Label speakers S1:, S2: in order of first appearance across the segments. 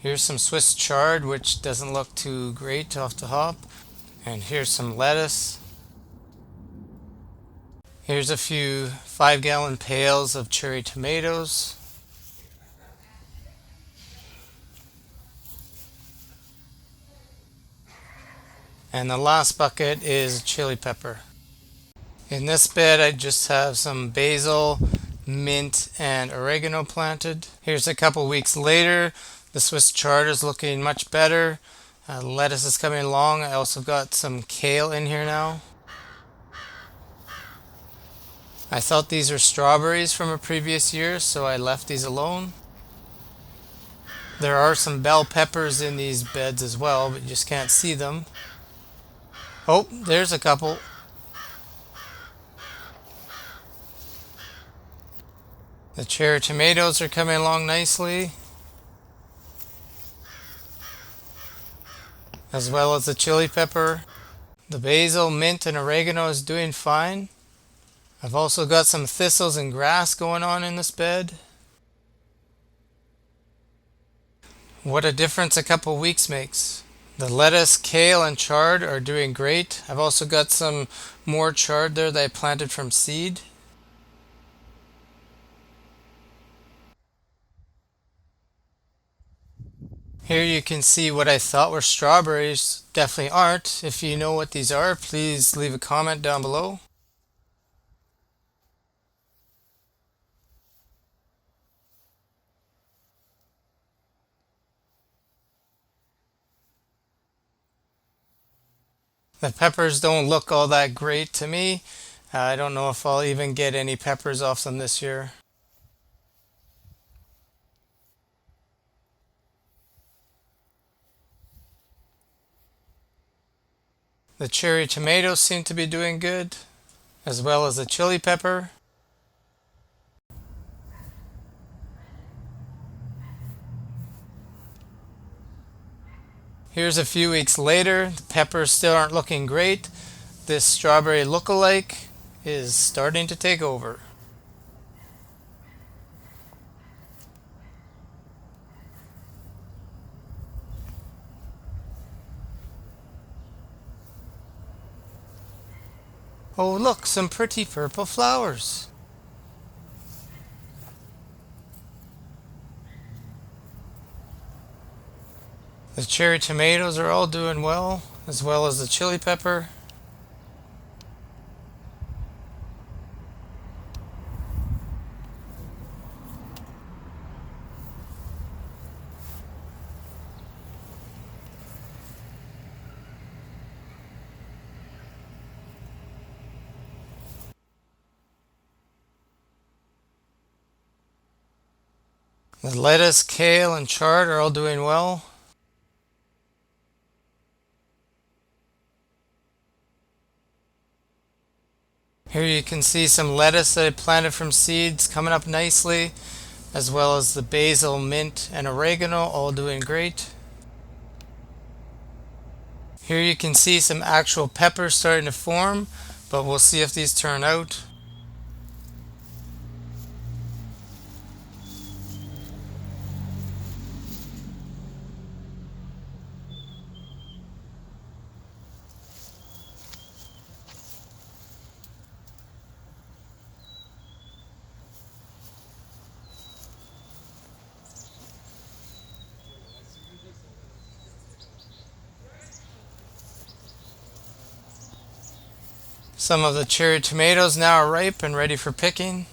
S1: Here's some Swiss chard, which doesn't look too great off the hop. And here's some lettuce. Here's a few 5-gallon pails of cherry tomatoes. And the last bucket is chili pepper. In this bed I just have some basil, mint, and oregano planted. Here's a couple weeks later. The Swiss chard is looking much better. Lettuce is coming along. I also got some kale in here now. I thought these were strawberries from a previous year, so I left these alone. There are some bell peppers in these beds as well, but you just can't see them. Oh, there's a couple. The cherry tomatoes are coming along nicely, as well as the chili pepper. The basil, mint, and oregano is doing fine. I've also got some thistles and grass going on in this bed. What a difference a couple weeks makes. The lettuce, kale, and chard are doing great. I've also got some more chard there that I planted from seed. Here you can see what I thought were strawberries definitely aren't. If you know what these are, please leave a comment down below. The peppers don't look all that great to me. I don't know if I'll even get any peppers off them this year. The cherry tomatoes seem to be doing good, as well as the chili pepper. Here's a few weeks later. The peppers still aren't looking great. This strawberry look-alike is starting to take over. Oh look, some pretty purple flowers. The cherry tomatoes are all doing well, as well as the chili pepper. The lettuce, kale, and chard are all doing well. Here you can see some lettuce that I planted from seeds coming up nicely, as well as the basil, mint, and oregano all doing great. Here you can see some actual peppers starting to form, but we'll see if these turn out. Some of the cherry tomatoes now are ripe and ready for picking.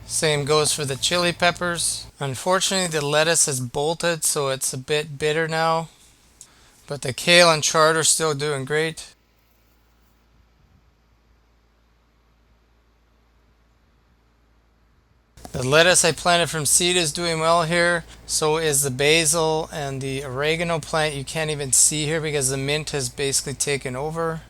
S1: Same goes for the chili peppers. Unfortunately, the lettuce is bolted, so it's a bit bitter now. But the kale and chard are still doing great. The lettuce I planted from seed is doing well here. So is the basil and the oregano plant. You can't even see here because the mint has basically taken over.